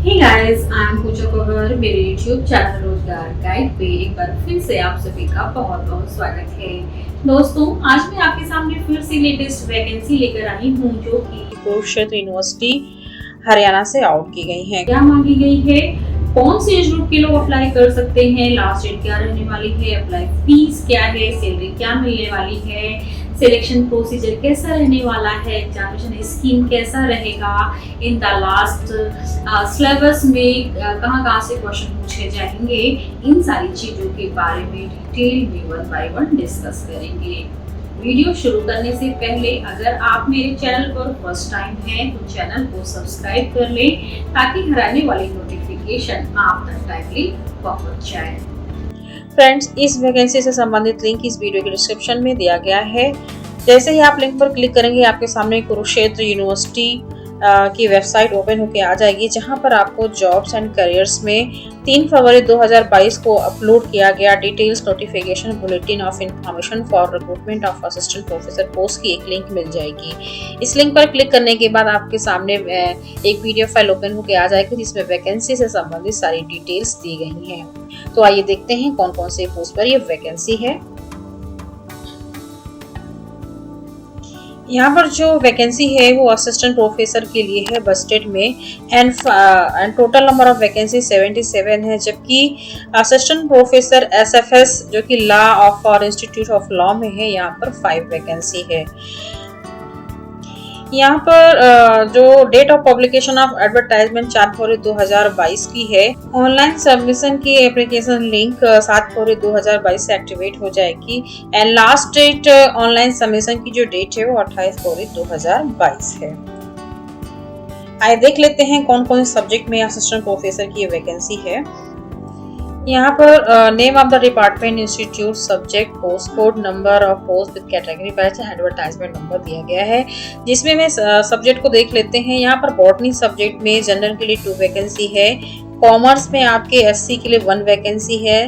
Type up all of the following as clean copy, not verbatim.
Hey guys, I am पूजा कोहर। मेरे YouTube channel रोजगार गाइड पे एक बार फिर से आप सभी का बहुत बहुत स्वागत है। दोस्तों, आज मैं आपके सामने फिर से लेटेस्ट वैकेंसी लेकर आई हूँ जो कि कुरुक्षेत्र यूनिवर्सिटी हरियाणा से आउट की गई है। क्या मांगी गई है, कौन से एज ग्रुप के लोग अप्लाई कर सकते हैं, लास्ट डेट क्या रहने वाली है, अप्लाई फीस क्या है, सैलरी क्या मिलने वाली है, सिलेक्शन प्रोसीजर कैसा रहने वाला है, एग्जामिनेशन स्कीम कैसा रहेगा, इन द लास्ट सिलेबस में कहाँ से क्वेश्चन पूछे जाएंगे, इन सारी चीजों के बारे में डिटेल में वन बाय वन डिस्कस करेंगे। वीडियो शुरू करने से पहले अगर आप मेरे चैनल पर फर्स्ट टाइम हैं तो चैनल को सब्सक्राइब कर लें ताकि हर आने वाली नोटिफिकेशन आप तक टाइमली पहुंच जाए। फ्रेंड्स, इस वैकेंसी से संबंधित लिंक इस वीडियो के डिस्क्रिप्शन में दिया गया है। जैसे ही आप लिंक पर क्लिक करेंगे आपके सामने कुरुक्षेत्र यूनिवर्सिटी की वेबसाइट ओपन होकर आ जाएगी, जहां पर आपको जॉब्स एंड करियर्स में 3 फरवरी 2022 को अपलोड किया गया details notification bulletin of information for recruitment of assistant professor post की एक लिंक मिल जाएगी। इस लिंक पर क्लिक करने के बाद आपके सामने एक PDF फाइल ओपन होकर आ जाएगी जिसमें वैकेंसी से संबंधित सारी डिटेल्स दी गई हैं। तो आइए देखते हैं कौन कौन से पोस्ट पर ये वैकेंसी है। यहाँ पर जो वैकेंसी है वो असिस्टेंट प्रोफेसर के लिए है बस्टेड में and total number of vacancy 77 है, जबकि असिस्टेंट प्रोफेसर SFS जो कि लॉ ऑफ और इंस्टीट्यूट ऑफ लॉ में है, यहाँ पर 5 वैकेंसी है। यहाँ पर जो date of publication of advertisement 4 फरवरी 2022 की है। ऑनलाइन सबमिशन की एप्लीकेशन लिंक 7 फरवरी 2022 से एक्टिवेट हो जाएगी and last date online submission की जो डेट है वो 28 फरवरी 2022 है। आइए देख लेते हैं कौन कौन से सब्जेक्ट में असिस्टेंट प्रोफेसर की वैकेंसी है। यहाँ पर name of the department, institute, subject, post code, number of post with category batch, advertisement number दिया गया है, जिसमें मैं सब्जेक्ट को देख लेते हैं। यहाँ पर बॉटनी सब्जेक्ट में जनरल के लिए 2 वैकेंसी है, कॉमर्स में आपके SC के लिए 1 वैकेंसी है,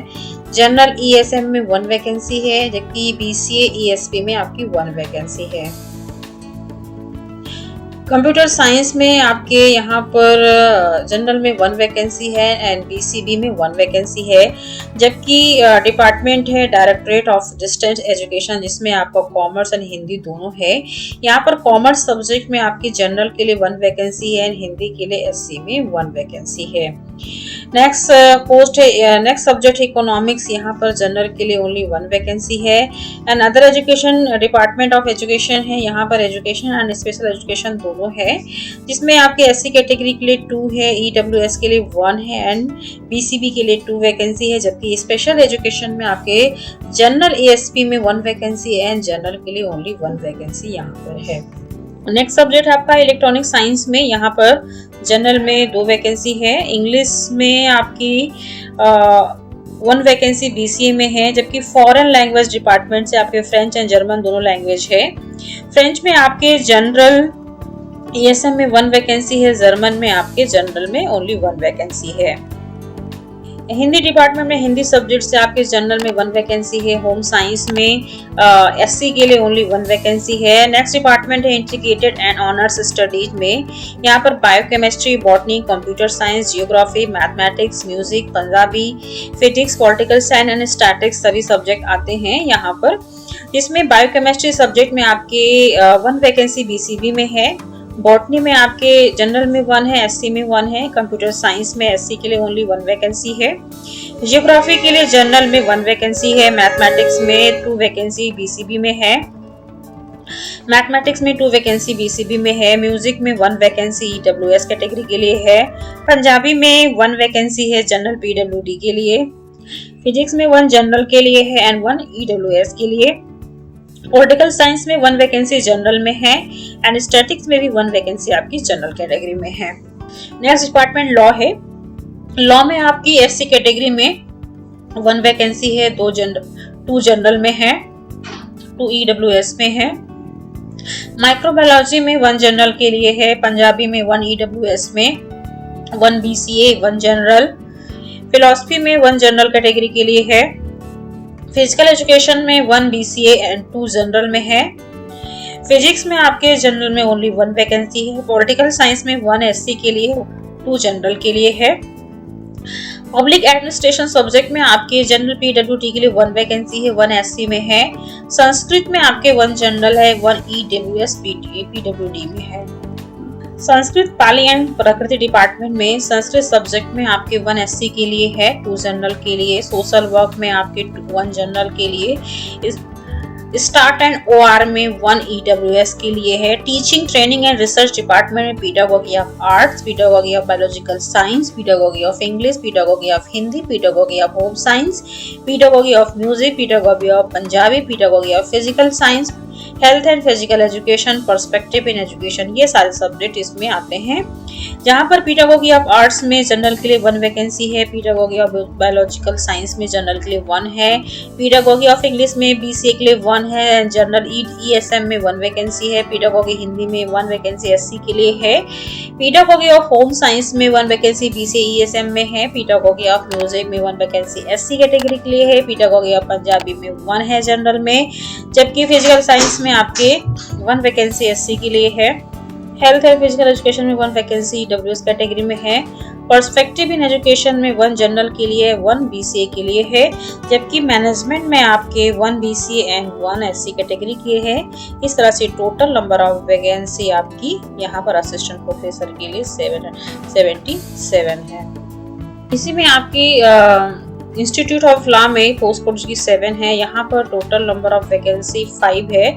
जनरल ESM में 1 वैकेंसी है, जबकि BCA ESP में आपकी 1 वैकेंसी है। कंप्यूटर साइंस में आपके यहाँ पर जनरल में 1 वैकेंसी है एंड BCB में 1 वैकेंसी है, जबकि डिपार्टमेंट है डायरेक्टरेट ऑफ डिस्टेंस एजुकेशन जिसमें आपका कॉमर्स एंड हिंदी दोनों है। यहाँ पर कॉमर्स सब्जेक्ट में आपकी जनरल के लिए 1 वैकेंसी है एंड हिंदी के लिए SC में 1 वैकेंसी है। नेक्स्ट पोस्ट है, नेक्स्ट सब्जेक्ट इकोनॉमिक्स, यहाँ पर जनरल के लिए ओनली 1 वैकेंसी है and other education department of education है, यहाँ पर एजुकेशन एंड स्पेशल एजुकेशन दोनों है, जिसमें आपके SC कैटेगरी के लिए 2 है, EWS के लिए 1 है एंड BCB के लिए 2 वैकेंसी है, जबकि स्पेशल एजुकेशन में आपके जनरल ASP में 1 वैकेंसी है एंड जनरल के लिए ओनली 1 वैकेंसी यहाँ पर है। नेक्स्ट सब्जेक्ट आपका इलेक्ट्रॉनिक साइंस में, यहाँ पर जनरल में 2 वैकेंसी है, इंग्लिश में आपकी 1 वैकेंसी BCA में है, जबकि फॉरेन लैंग्वेज डिपार्टमेंट से आपके फ्रेंच एंड जर्मन दोनों लैंग्वेज है। फ्रेंच में आपके जनरल ESM में 1 वैकेंसी है, जर्मन में आपके जनरल में ओनली 1 वैकेंसी है। हिंदी डिपार्टमेंट में हिंदी सब्जेक्ट से आपके जनरल में 1 वैकेंसी है, होम साइंस में SC के लिए ओनली 1 वैकेंसी है। नेक्स्ट डिपार्टमेंट है इंटीग्रेटेड एंड ऑनर्स स्टडीज में, यहाँ पर biochemistry, botany, computer science, geography, mathematics, music, Punjabi, physics, political science and statics सभी सब्जेक्ट आते हैं यहाँ पर, जिसमें बायोकेमिस्ट्री सब्जेक्ट में आपके 1 वैकेंसी BCB में है, बॉटनी में आपके जनरल में 1 है, SC में 1 है, कंप्यूटर साइंस में SC के लिए ओनली 1 वैकेंसी है, जियोग्राफी के लिए जनरल में 1 वैकेंसी है, मैथमेटिक्स में 2 वैकेंसी BCB में है, मैथमेटिक्स में 2 वैकेंसी BCB में है, म्यूजिक में 1 वैकेंसी EWS कैटेगरी के लिए है, पंजाबी में 1 वैकेंसी है जनरल PWD के लिए, फिजिक्स में 1 जनरल के लिए है एंड 1 EWS के लिए, पॉलिटिकल साइंस में 1 वैकेंसी जनरल में है एंड स्टैटिक्स में भी 1 वैकेंसी आपकी जनरल कैटेगरी में है। नेक्स्ट डिपार्टमेंट लॉ है, लॉ में आपकी SC कैटेगरी में 1 वैकेंसी है, 2 जनरल में है, 2 EWS में है, माइक्रोबायोलॉजी में 1 जनरल के लिए है, पंजाबी में 1 EWS में, 1 BCA, 1 जनरल, फिलॉसफी में 1 जनरल कैटेगरी के लिए है, फिजिकल एजुकेशन में 1 BCA एंड 2 जनरल में है, फिजिक्स में आपके जनरल में ओनली 1 वैकेंसी है, पॉलिटिकल साइंस में 1 SC के लिए 2 जनरल के लिए है। पब्लिक एडमिनिस्ट्रेशन सब्जेक्ट में आपके जनरल पीडब्ल्यूडी के लिए 1 वैकेंसी है, 1 एससी में है। संस्कृत में आपके 1 जनरल है, 1 ईडब्ल्यूएस पीडब्ल्यूडी में है। संस्कृत पाली एंड प्रकृति डिपार्टमेंट में संस्कृत सब्जेक्ट में आपके 1 एससी के लिए है, 2 जनरल के लिए। सोशल वर्क में आपके 1 जनरल के लिए। स्टार्ट एंड ओआर में 1 ईडब्ल्यूएस के लिए है। Teaching training and research department में pedagogy of arts, pedagogy of biological science, pedagogy of English, pedagogy of Hindi, pedagogy of home science, pedagogy of music, pedagogy of Punjabi, pedagogy of physical science, health and physical education, perspective in education, ये सारे subject इसमें आते हैं। जहाँ पर pedagogy of arts में general के लिए 1 वैकेंसी है, पीडागोगी ऑफ बायोलॉजिकल साइंस में जनरल के लिए 1 है, पीडागोगी ऑफ इंग्लिश में बीसीए के लिए 1 है, जनरल ईएसएम में 1 वैकेंसी है, पीडागोगी हिंदी में 1 वैकेंसी एससी के लिए है, पीडागोगी ऑफ होम साइंस में 1 वैकेंसी बीसीए ईएसएम में है, पीडागोगी ऑफ म्यूजिक में 1 वैकेंसी एससी कैटेगरी के लिए है, पीडागोगी ऑफ पंजाबी में 1 है जनरल में, जबकि फिजिकल साइंस में आपके 1 वैकेंसी एससी के लिए है। हेल्थ एंड फिजिकल एजुकेशन में 1 वैकेंसी ईडब्ल्यूएस कैटेगरी में है। पर्सपेक्टिव इन एजुकेशन में 1 जनरल के लिए, 1 बीसीए के लिए है, जबकि मैनेजमेंट में आपके 1 बीसीए एंड 1 एससी कैटेगरी के है। इस तरह से टोटल नंबर ऑफ वैकेंसी आपकी यहाँ पर असिस्टेंट प्रोफेसर के लिए 77 है। इसी में आपकी इंस्टीट्यूट ऑफ लॉ में पोस्ट कोड की 7 है। यहाँ पर टोटल नंबर ऑफ वैकेंसी 5 है।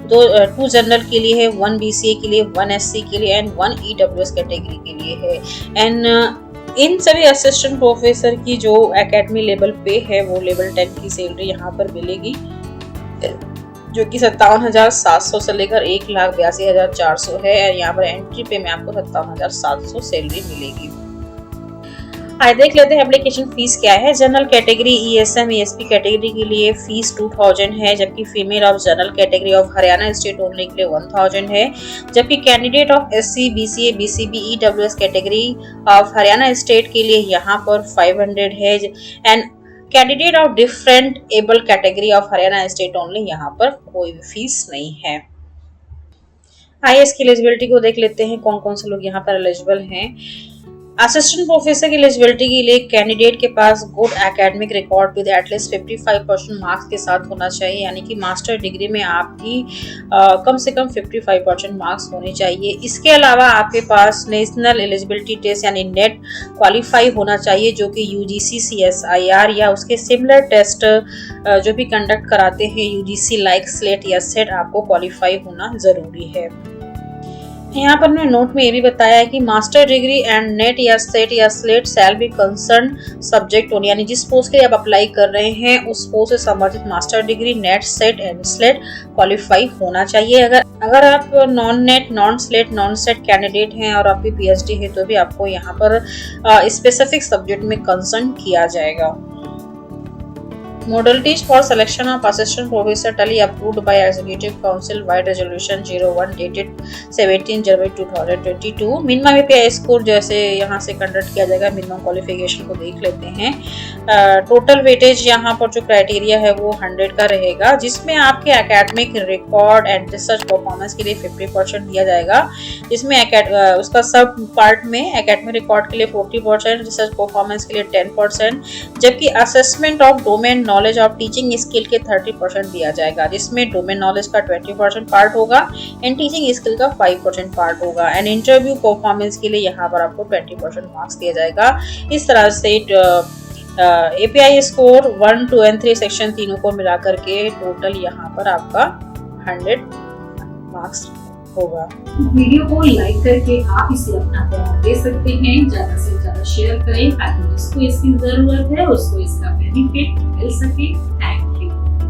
2 जनरल के लिए है, 1 बीसीए के लिए, 1 एससी के लिए एंड 1 ईडब्ल्यूएस कैटेगरी के लिए है। एंड इन सभी असिस्टेंट प्रोफेसर की जो एकेडमी लेवल पे है वो लेवल 10 की सैलरी यहाँ पर मिलेगी, जो कि 57,700 से लेकर 1,82,400 है। यहाँ पर एंट्री पे में आपको 57,700 सैलरी मिलेगी। आइए देख लेते हैं एप्लीकेशन फीस क्या है। General category ESM ESP category के लिए फीस 2000 है, जबकि female of general category of Haryana state only के लिए 1000 है, जबकि candidate of SC BCA BCB EWS category of Haryana state के लिए यहाँ पर 500 है, and candidate of different able category of Haryana state only यहाँ पर कोई भी फीस नहीं है। आइए इसकी एलिजिबिलिटी को देख लेते हैं, कौन कौन से लोग यहाँ पर एलिजिबल हैं। असिस्टेंट प्रोफेसर की एलिजिबिलिटी के लिए कैंडिडेट के पास good academic record with at least 55% marks के साथ होना चाहिए, यानी कि मास्टर डिग्री में आपकी कम से कम 55% मार्क्स होने चाहिए। इसके अलावा आपके पास नेशनल एलिजिबिलिटी टेस्ट यानी नेट क्वालिफाई होना चाहिए, जो कि यूजीसी सीएसआईआर या उसके सिमिलर टेस्ट जो भी कंडक्ट कराते हैं यूजीसी लाइक स्लेट या सेट, आपको क्वालिफाई होना जरूरी है। यहाँ पर मैंने नोट में ये भी बताया है कि मास्टर डिग्री एंड नेट या सेट या slate shall be concern subject होनी, यानी जिस पोस्ट के लिए आप अप्लाई कर रहे हैं उस पोस्ट से संबंधित master degree net set and slate qualify होना चाहिए। अगर आप non net non slate non set candidate हैं और आपकी पीएचडी है तो भी आपको यहाँ पर स्पेसिफिक सब्जेक्ट में कंसर्न किया जाएगा। Modalities for selection of assistant professor tally approved by Executive Council by Resolution 01 dated 17 January 2022। Minimum API score जैसे यहाँ से कंडक्ट किया जाएगा, मिनिमम क्वालिफिकेशन को देख लेते हैं। टोटल वेटेज यहाँ पर जो क्राइटेरिया है वो 100 का रहेगा, जिसमें आपके academic record and research performance के लिए 50% दिया जाएगा, जिसमें उसका सब पार्ट में एकेडमिक रिकॉर्ड के लिए 40%, रिसर्च परफॉर्मेंस के लिए 10%, जबकि assessment of domain knowledge of teaching skill के 30% दिया जाएगा, जिसमें डोमेन नॉलेज का 20% पार्ट होगा एंड टीचिंग स्किल का 5% पार्ट होगा, एंड इंटरव्यू परफॉर्मेंस के लिए यहाँ पर आपको 20% मार्क्स दिया जाएगा। इस तरह से एपीआई स्कोर 1, 2 एंड 3 सेक्शन तीनों को मिलाकर के टोटल यहाँ पर आपका 100 मार्क्स होगा। वीडियो को लाइक करके आप इसे अपना प्यार दे सकते हैं, ज्यादा से ज्यादा शेयर करें ताकि जिसको इसकी जरूरत है उसको इसका बेनिफिट मिल सके।